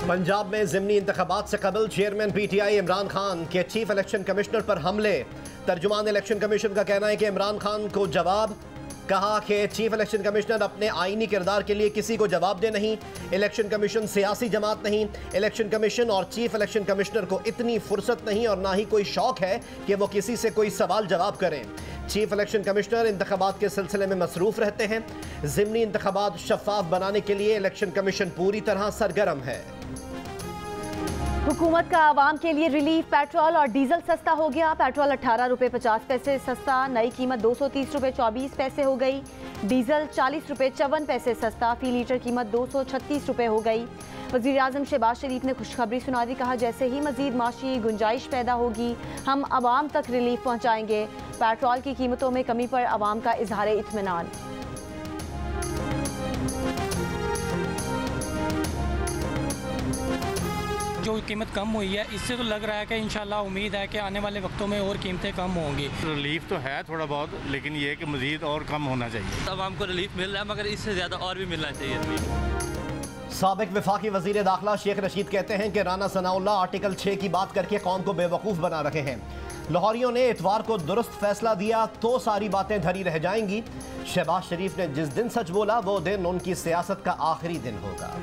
पंजाब में ज़िमनी इंतखाबात से कबल चेयरमैन PTI इमरान खान के चीफ इलेक्शन कमिश्नर पर हमले। तर्जुमान इलेक्शन कमीशन का कहना है कि इमरान खान को जवाब, कहा कि चीफ इलेक्शन कमिश्नर अपने आईनी किरदार के लिए किसी को जवाब दे नहीं। इलेक्शन कमीशन सियासी जमात नहीं। इलेक्शन कमीशन और चीफ इलेक्शन कमिश्नर को इतनी फुर्सत नहीं और ना ही कोई शौक है कि वो किसी से कोई सवाल जवाब करें। चीफ इलेक्शन कमिश्नर इंतखाबात के सिलसिले में मसरूफ रहते हैं। ज़िमनी इंतखाबात शफाफ बनाने के लिए इलेक्शन कमीशन पूरी तरह सरगर्म है। हुकूमत का आवाम के लिए रिलीफ, पेट्रोल और डीजल सस्ता हो गया। पेट्रोल 18 रुपये 50 पैसे सस्ता, नई कीमत 230 रुपये 24 पैसे हो गई। डीजल 40 रुपये 54 पैसे सस्ता, फी लीटर कीमत 236 रुपये हो गई। वज़ीर आज़म शहबाज शरीफ ने खुशखबरी सुना दी, कहा जैसे ही मज़ीद माशी गुंजाइश पैदा होगी हम आवाम तक रिलीफ पहुँचाएँगे। पेट्रोल की कीमतों में कमी पर आवाम का इजहार इत्मीनान। जो कीमत कम हुई है इससे तो लग रहा है कि इंशाल्लाह उम्मीद है कि आने वाले वक्तों में और कीमतें कम होंगी। रिलीफ तो है थोड़ा बहुत, लेकिन ये कि मज़ीद और कम होना चाहिए। आवाम को रिलीफ मिल रहा है मगर इससे ज़्यादा और भी मिलना चाहिए। साबिक वफाकी वज़ीर दाखिला शेख रशीद कहते हैं कि राना सनाउल्लाह आर्टिकल 6 की बात करके कौम को बेवकूफ़ बना रहे हैं। लाहौरियों ने इतवार को दुरुस्त फैसला दिया तो सारी बातें धरी रह जाएंगी। शहबाज शरीफ ने जिस दिन सच बोला वो दिन उनकी सियासत का आखिरी दिन होगा।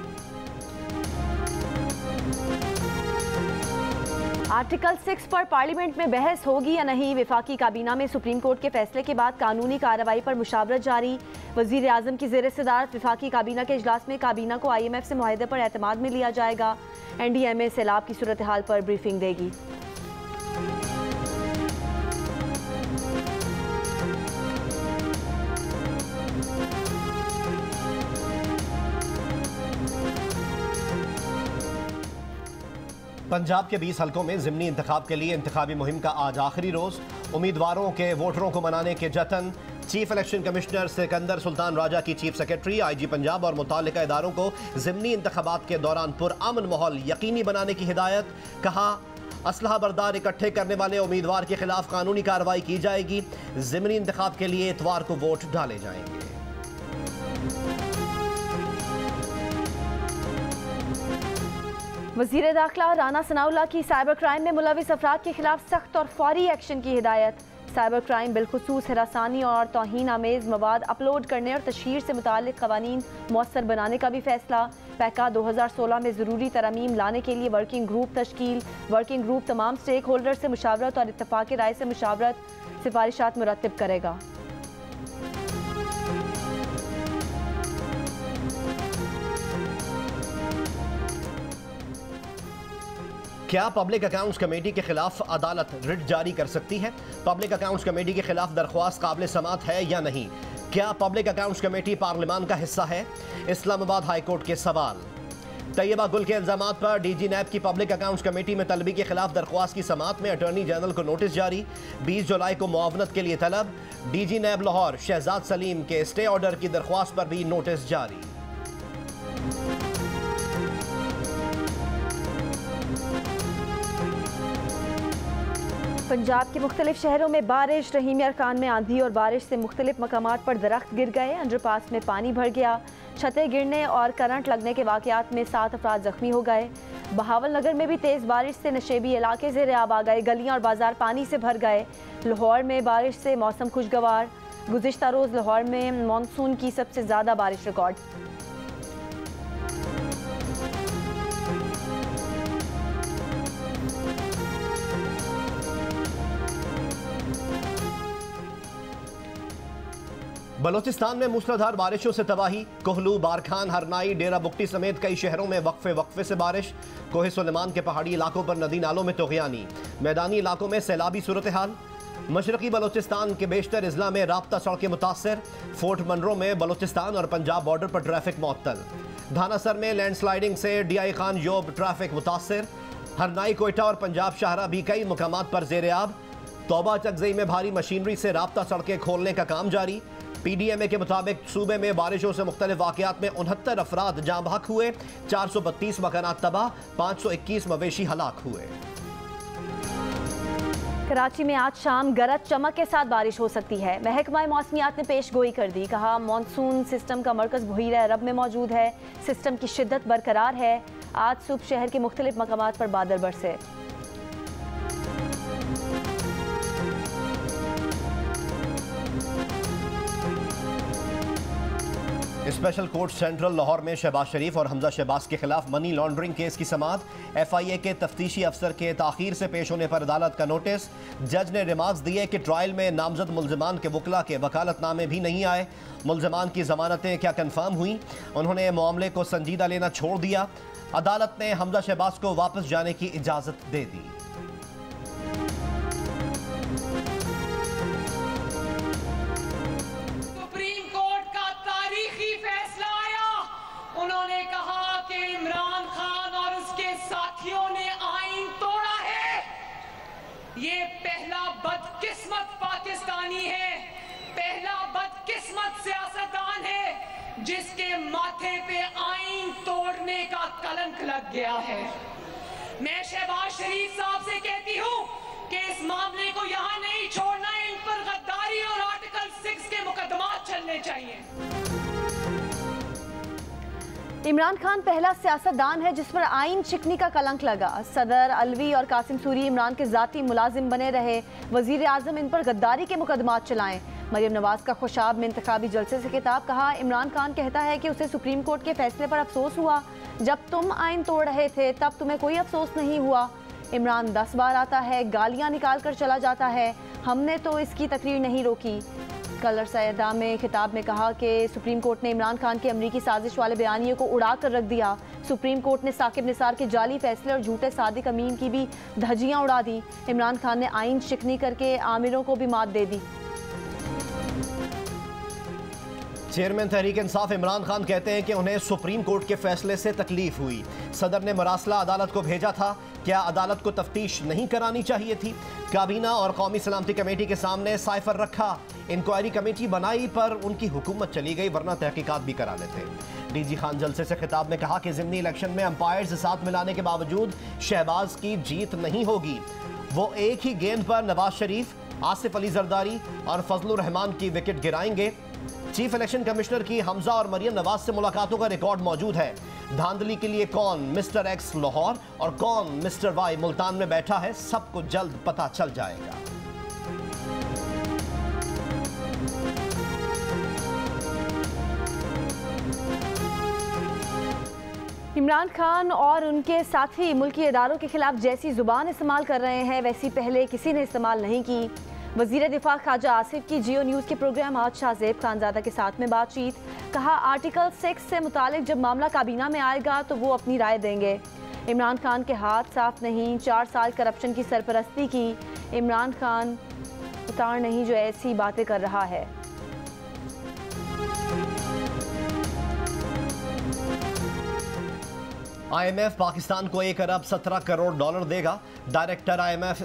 आर्टिकल 6 पर पार्लियामेंट में बहस होगी या नहीं। वफाकी काबीना में सुप्रीम कोर्ट के फैसले के बाद कानूनी कार्रवाई पर मुशावरत जारी। वज़ीर आज़म की ज़ेर सदारत वफाकी काबीना के इजलास में काबीना को IMF से मुआहदे पर एतमाद में लिया जाएगा। NDMA सैलाब की सूरत हाल पर ब्रीफिंग देगी। पंजाब के 20 हलकों में ज़िमनी इंतखाब के लिए इंतखाबी मुहिम का आज आखिरी रोज़। उम्मीदवारों के वोटरों को मनाने के जतन। Chief election commissioner Sikandar Sultan Raja की चीफ सेक्रेटरी IG पंजाब और मुताल्लिका इदारों को ज़िमनी इंतखाबात के दौरान पुरअमन माहौल यकीनी बनाने की हिदायत। कहा असलहा बरदार इकट्ठे करने वाले उम्मीदवार के खिलाफ कानूनी कार्रवाई की जाएगी। ज़िमनी इंतखाब के लिए इतवार को वोट डाले जाएंगे। वज़ीर दाखिला राना सनाउल्लाह की साइबर क्राइम में मुलविस अफराद के खिलाफ सख्त और फौरी एक्शन की हिदायत। साइबर क्राइम बिलखुसूस हिरासानी और तौहीन आमेज़ मवाद अपलोड करने और तशहीर से मुताल्लिक़ क़वानीन मौसर बनाने का भी फैसला। पैका 2016 में ज़रूरी तरमीम लाने के लिए वर्किंग ग्रुप तश्कील। वर्किंग ग्रुप तमाम स्टेक होल्डर से मुशावरत और इत्तफ़ाक़ राय से मुशावरत सिफारिशात मुरत्तिब करेगा। क्या पब्लिक अकाउंट्स कमेटी के खिलाफ अदालत रिट जारी कर सकती है? पब्लिक अकाउंट्स कमेटी के खिलाफ दरख्वास्त काबिल समात है या नहीं? क्या पब्लिक अकाउंट्स कमेटी पार्लियामान का हिस्सा है? इस्लामाबाद हाई कोर्ट के सवाल। तैयबा गुल के इल्जामात पर DG नैब की पब्लिक अकाउंट्स कमेटी में तलबी के खिलाफ दरख्वास्त की समात में अटॉर्नी जनरल को नोटिस जारी। 20 जुलाई को मुआवनत के लिए तलब। DG नैब लाहौर शहजाद सलीम के स्टे ऑर्डर की दरख्वास्त पर भी नोटिस जारी। पंजाब के मुख्तलिफ शहरों में बारिश। रहीमी अरकान में आंधी और बारिश से मुख्तलिफ मकामात पर दरख्त गिर गए। अंडरपास में पानी भर गया। छतें गिरने और करंट लगने के वाक़यात में 7 अफराद जख्मी हो गए। बहावल नगर में भी तेज़ बारिश से नशेबी इलाके ज़ेर-ए-आब आ गए। गलियाँ और बाजार पानी से भर गए। लाहौर में बारिश से मौसम खुशगवार। गुज़िश्ता रोज़ लाहौर में मानसून की सबसे ज़्यादा बारिश रिकॉर्ड। बलोचिस्तान में मूसलाधार बारिशों से तबाही। कोहलू, बारखान, हरनाई, डेरा बुगटी समेत कई शहरों में वक्फे से बारिश। कोहे सुलेमान के पहाड़ी इलाकों पर नदी नालों में तोग़यानी। मैदानी इलाकों में सैलाबी सूरत हाल। मशरकी बलोचिस्तान के बेशतर अजला में राब्ता सड़कें मुतासर। फोर्ट मनरो में बलोचिस्तान और पंजाब बॉर्डर पर ट्रैफिक मुअत्तल। धानासर में लैंडस्लाइडिंग से DI खान योब ट्रैफिक मुतासर। हरनाई, कोयटा और पंजाब शाहरा भी कई मुकामात पर ज़ेर-ए-आब। तौबा चकजई में भारी मशीनरी से राब्ता सड़कें खोलने का काम जारी। PDMA के मुताबिक सूबे में बारिशों से मुख्तलिफ वाक़यात में 69 अफराद जाँ बहक हुए। 432 मकानात तबाह। 521 मवेशी हलाक हुए। कराची में आज शाम गरज चमक के साथ बारिश हो सकती है। महकमा मौसमियात ने पेश गोई कर दी। कहा मानसून सिस्टम का मरकज़ बहीरा अरब में मौजूद है। सिस्टम की शिद्दत बरकरार है। आज सुबह शहर के मुख्तलिफ मकामात पर बादल बरसे। स्पेशल कोर्ट सेंट्रल लाहौर में शहबाज शरीफ और हमजा शहबाज के खिलाफ मनी लॉन्ड्रिंग केस की समाअत। FIA के तफ्तीशी अफसर के ताखीर से पेश होने पर अदालत का नोटिस। जज ने रिमार्क्स दिए कि ट्रायल में नामजद मुल्जिमान के वकला के वकालतनामे भी नहीं आए। मुल्जिमान की जमानतें क्या कन्फर्म हुई? उन्होंने मामले को संजीदा लेना छोड़ दिया। अदालत ने हमजा शहबाज को वापस जाने की इजाज़त दे दी। उन्होंने कहा कि इमरान खान और उसके साथियों ने आईन तोड़ा है। ये पहला बदकिस्मत पाकिस्तानी है, पहला बदकिस्मत सियासतदान है जिसके माथे पे आईन तोड़ने का कलंक लग गया है। मैं शहबाज शरीफ साहब से कहती हूँ कि इस मामले को यहाँ नहीं छोड़ना, इन पर गद्दारी और आर्टिकल 6 के मुकदमात चलने चाहिए। इमरान खान पहला सियासतदान है जिस पर आइन शिकनी का कलंक लगा। सदर अलवी और कासिम सूरी इमरान के जाती मुलाजिम बने रहे। वजीर आजम इन पर गद्दारी के मुकदमात चलाएं। मरियम नवाज का खुशाब में इंतखाबी जलसे से खिताब। कहा, इमरान खान कहता है कि उसे सुप्रीम कोर्ट के फैसले पर अफसोस हुआ। जब तुम आइन तोड़ रहे थे तब तुम्हें कोई अफसोस नहीं हुआ। इमरान 10 बार आता है, गालियाँ निकाल कर चला जाता है। हमने तो इसकी तकरीर नहीं रोकी। कलर सैदा में खिताब में कहा कि सुप्रीम कोर्ट ने इमरान खान के अमरीकी साजिश वाले बयानिए को उड़ा कर रख दिया। सुप्रीम कोर्ट ने साकिब निसार के जाली फैसले और झूठे सादिक अमीन की भी धज्जियां उड़ा दी। इमरान खान ने आइन शिकनी करके आमिरों को भी मात दे दी। चेयरमैन तहरीक इंसाफ इमरान खान कहते हैं कि उन्हें सुप्रीम कोर्ट के फैसले से तकलीफ हुई। सदर ने मरासला अदालत को भेजा था, क्या अदालत को तफ्तीश नहीं करानी चाहिए थी? काबीना और कौमी सलामती कमेटी के सामने साइफर रखा। इंक्वायरी कमेटी बनाई पर उनकी हुकूमत चली गई, वरना तहकीकात भी करा लेते। DG खान जलसे से खिताब में कहा कि ज़िमनी इलेक्शन में अंपायर्स साथ मिलाने के बावजूद शहबाज की जीत नहीं होगी। वो एक ही गेंद पर नवाज शरीफ, आसिफ अली जरदारी और फजलुर रहमान की विकेट गिराएंगे। चीफ इलेक्शन कमिश्नर की हमजा और मरियम नवाज से मुलाकातों का रिकॉर्ड मौजूद है। धांधली के लिए कौन मिस्टर X लाहौर और कौन मिस्टर Y मुल्तान में बैठा है, सबको जल्द पता चल जाएगा। इमरान खान और उनके साथी मुल्की इदारों के खिलाफ जैसी जुबान इस्तेमाल कर रहे हैं वैसी पहले किसी ने इस्तेमाल नहीं की। वज़ीर दिफा ख्वाजा आसिफ की जियो न्यूज़ के प्रोग्राम आज शाहजेब खानजादा के साथ में बातचीत। कहा, आर्टिकल 6 से मुतालिक जब मामला काबीना में आएगा तो वो अपनी राय देंगे। इमरान खान के हाथ साफ नहीं, 4 साल करप्शन की सरपरस्ती की। इमरान खान उतार नहीं जो ऐसी बातें कर रहा है। IMF पाकिस्तान को 1 अरब 17 करोड़ डॉलर देगा। डायरेक्टर IMF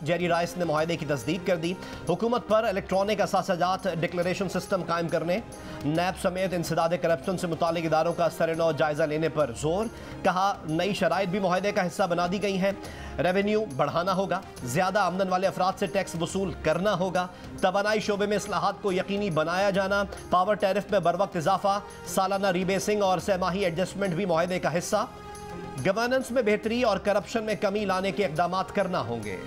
जेरी राइस ने मुआहदे की तस्दीक कर दी। हुकूमत पर इलेक्ट्रॉनिक असासाजात डिक्लेरेशन सिस्टम कायम करने, नैब समेत इंसदाद करप्शन से मुतालिक इदारों का सरेनौ जायजा लेने पर जोर। कहा, नई शराइत भी मुआहदे का हिस्सा बना दी गई हैं। रेवेन्यू बढ़ाना होगा, ज्यादा आमदन वाले अफराद से टैक्स वसूल करना होगा। तवानाई शोबे में इस्लाहात को यकीनी बनाया जाना। पावर टैरिफ में बरवक्त इजाफा, सालाना रीबेसिंग और सहमाही एडजस्टमेंट भी मुआहदे का हिस्सा। गवर्नेंस में बेहतरी और करप्शन में कमी लाने के इक़दामात करना होंगे।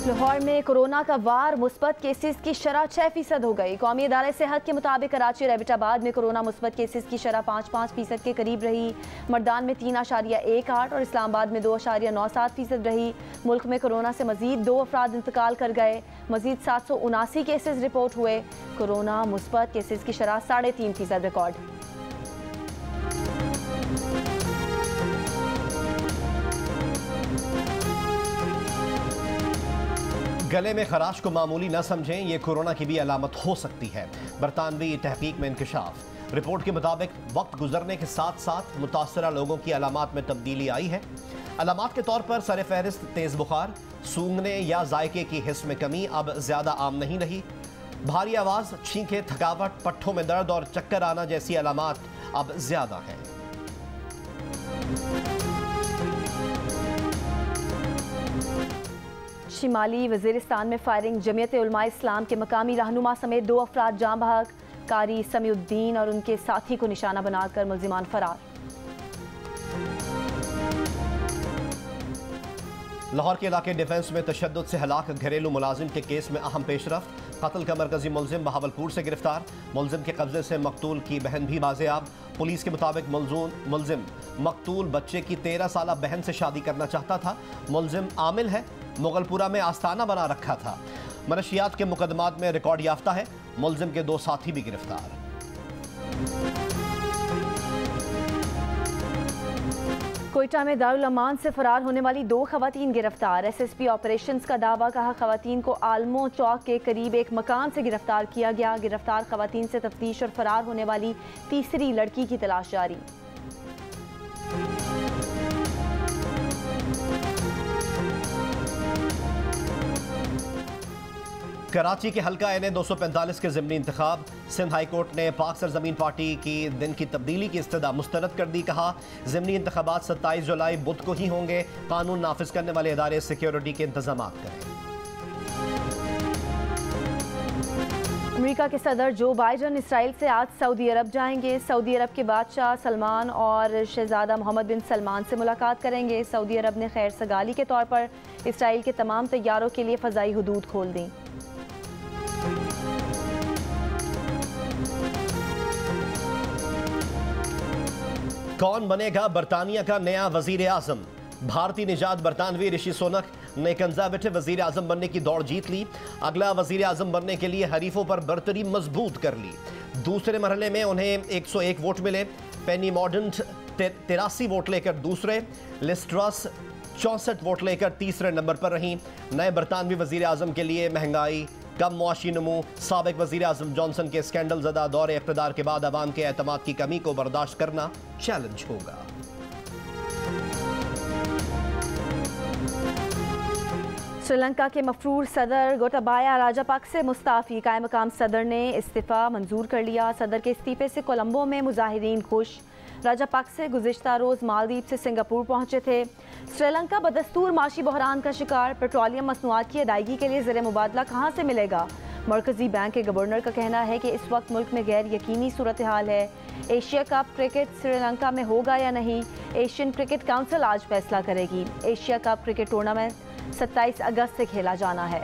लाहौर में कोरोना का वार, मुस्बत केसेस की शरह 6% हो गई। कौमी इदारे सेहत के मुताबिक कराची और एबटाबाद में कोरोना मुस्बत केसेस की शरह 5.5% के करीब रही। मर्दान में 3.18 और इस्लामाबाद में 2.97% रही। मुल्क में कोरोना से मजीद 2 अफराद इंतकाल कर गए। मजीद 779 केसेस रिपोर्ट हुए। कोरोना मुस्बत केसेस की शरह 3.5% रिकॉर्ड। गले में खराश को मामूली न समझें, ये कोरोना की भी अलामत हो सकती है। बरतानवी तहकीक में इंकशाफ। रिपोर्ट के मुताबिक वक्त गुजरने के साथ साथ मुतासरा लोगों की अलामात में तब्दीली आई है। अलामात के तौर पर सर फहरिस्त तेज़ बुखार, सूंघने या जायके की हिस्स में कमी अब ज़्यादा आम नहीं रही। भारी आवाज़, छींकें, थकावट, पट्ठों में दर्द और चक्कर आना जैसी अलामात अब ज़्यादा हैं। शिमाली वजीरिस्तान में फायरिंग, जमीयत उलमा इस्लाम के मकामी रहनुमा समेत 2 अफराद जाँ बहक, कारी समीउद्दीन और उनके साथी को निशाना बनाकर मुल्जिमान फरार। लाहौर के इलाके डिफेंस में तशद्दुद से हलाक घरेलू मुलाजिम के केस में अहम पेशरफ्त, कत्ल का मरकजी मुलजिम बहावलपुर से गिरफ्तार, मुलजिम के कब्जे से मकतूल की बहन भी बाज़ेयाब। पुलिस के मुताबिक मुलजिम मकतूल बच्चे की 13 साला बहन से शादी करना चाहता था। मुलजिम आमिल है, मुगलपुरा में आस्ताना बना रखा था। मनशियात के मुकदमात में रिकॉर्ड याफ्ता है। मुलजिम के 2 साथी भी गिरफ्तार। कोयटा में दारुल अमान से फरार होने वाली 2 खवातीन गिरफ्तार। एसएसपी ऑपरेशंस का दावा, कहा खवातीन को आलमो चौक के करीब एक मकान से गिरफ्तार किया गया। गिरफ्तार खवातीन से तफ्तीश और फरार होने वाली तीसरी लड़की की तलाश जारी। कराची के हल्का NA 245 के ज़िमनी इंतखाब, सिंध हाई कोर्ट ने पाक सरजमीन पार्टी की दिन की तब्दीली की इस्तदा मुस्तरद कर दी। कहा ज़िमनी इंतखाबात 27 जुलाई बुध को ही होंगे। कानून नाफिज करने वाले इदारे सिक्योरिटी के इंतजाम करें। अमेरिका के सदर जो बाइडन इसराइल से आज सऊदी अरब जाएंगे। सऊदी अरब के बादशाह सलमान और शहजादा मोहम्मद बिन सलमान से मुलाकात करेंगे। सऊदी अरब ने खैर सगाली के तौर पर इसराइल के तमाम तैयारों के लिए फ़ज़ाई हुदूद खोल दी। कौन बनेगा बरतानिया का नया वजीर आजम? भारतीय निजात बरतानवी ऋषि सुनक ने कंजर्वेटिव वजीर आजम बनने की दौड़ जीत ली। अगला वजीर आजम बनने के लिए हरीफों पर बरतरी मजबूत कर ली। दूसरे मरहले में उन्हें 101 वोट मिले। पेनी मॉर्डेंट 83 वोट लेकर दूसरे, लिस्ट्रस 64 वोट लेकर तीसरे नंबर पर रहीं। नए बरतानवी वजीर आजम के लिए महंगाई, कम मुआशी नमू, साबिक वजीर आजम जॉनसन के स्कैंडल ज़दा दौरे इक़्तिदार के बाद अवाम के एतमाद की कमी को बर्दाश्त करना चैलेंज होगा। श्रीलंका के मफरूर सदर गोटाबाया राजापाक्से मुस्ताफ़ी। कायम मकाम सदर ने इस्तीफ़ा मंजूर कर लिया। सदर के इस्तीफ़े से कोलंबो में मुजाहिरीन खुश। राजापाक्से गुज़िश्ता रोज़ मालदीव से सिंगापुर पहुंचे थे। श्रीलंका बदस्तूर माशी बहरान का शिकार। पेट्रोलियम मसनूआत की अदायगी के लिए ज़र मुबादला कहाँ से मिलेगा? मरकज़ी बैंक के गवर्नर का कहना है कि इस वक्त मुल्क में गैर यकीनी सूरत हाल है। एशिया कप क्रिकेट श्रीलंका में होगा या नहीं, एशियन क्रिकेट काउंसिल आज फैसला करेगी। एशिया कप क्रिकेट टूर्नामेंट 27 अगस्त से खेला जाना है।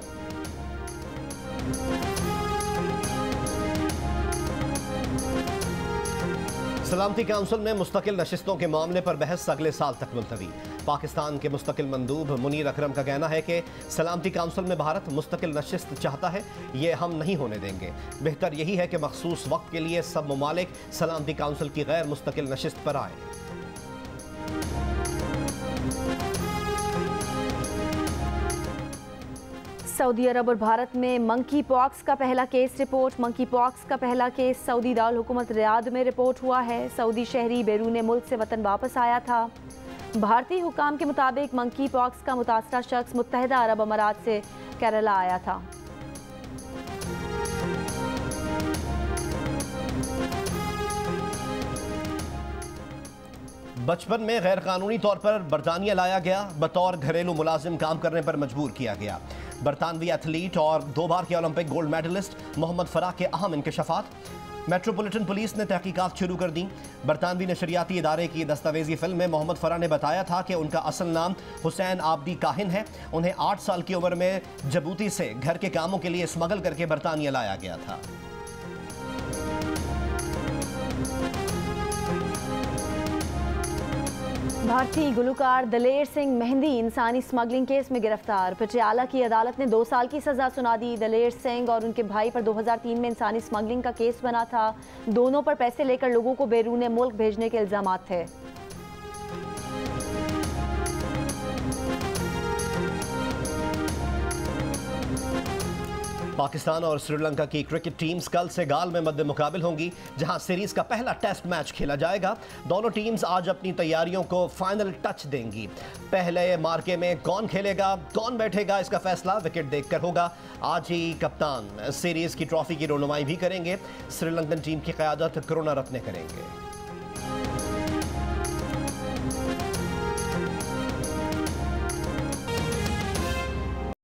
सलामती काउंसिल में मुस्तकिल नशिस्तों के मामले पर बहस अगले साल तक मुलतवी। पाकिस्तान के मुस्तकिल मंदूब मुनीर अकरम का कहना है कि सलामती काउंसिल में भारत मुस्तकिल नशिस्त चाहता है, ये हम नहीं होने देंगे। बेहतर यही है कि मखसूस वक्त के लिए सब ममालिक सलामती काउंसिल की गैर मुस्तकिल नशिस्त पर आए। सऊदी अरब और भारत में मंकी पॉक्स का पहला केस रिपोर्ट। मंकी पॉक्स का पहला केस सऊदी दारुल हुकूमत रियाद में रिपोर्ट हुआ है। सऊदी शहरी बैरून मुल्क से वतन वापस आया था। भारतीय हुकाम के मुताबिक मंकी पॉक्स का मुतासरा शख्स मुत्तहिदा अरब अमारात से केरला आया था। बचपन में गैर कानूनी तौर पर बरतानिया लाया गया, बतौर घरेलू मुलाजिम काम करने पर मजबूर किया गया। बरतानवी एथलीट और 2 बार के Olympic gold medalist Mohamed Farah के अहम इंकशाफात। मेट्रोपॉलिटन पुलिस ने तहकीकात शुरू कर दी। बरतानवी नशरियाती इदारे की दस्तावेजी फिल्म में मोहम्मद फराह ने बताया था कि उनका असल नाम हुसैन आबदी काहिन है। उन्हें 8 साल की उम्र में जबूती से घर के कामों के लिए स्मगल करके बरतानिया लाया गया था। भारतीय गुलकार दलेर सिंह मेहंदी इंसानी स्मगलिंग केस में गिरफ्तार। पटियाला की अदालत ने 2 साल की सजा सुना दी। दलेर सिंह और उनके भाई पर 2003 में इंसानी स्मगलिंग का केस बना था। दोनों पर पैसे लेकर लोगों को बैरून मुल्क भेजने के इल्जामात थे। पाकिस्तान और श्रीलंका की क्रिकेट टीम्स कल से गाल में मद्दे मुकाबिल होंगी, जहां सीरीज का पहला टेस्ट मैच खेला जाएगा। दोनों टीम्स आज अपनी तैयारियों को फाइनल टच देंगी। पहले मार्के में कौन खेलेगा, कौन बैठेगा, इसका फैसला विकेट देखकर होगा। आज ही कप्तान सीरीज की ट्रॉफी की रोनुमाई भी करेंगे। श्रीलंकन टीम की क़यादत करुणारत्ने करेंगे।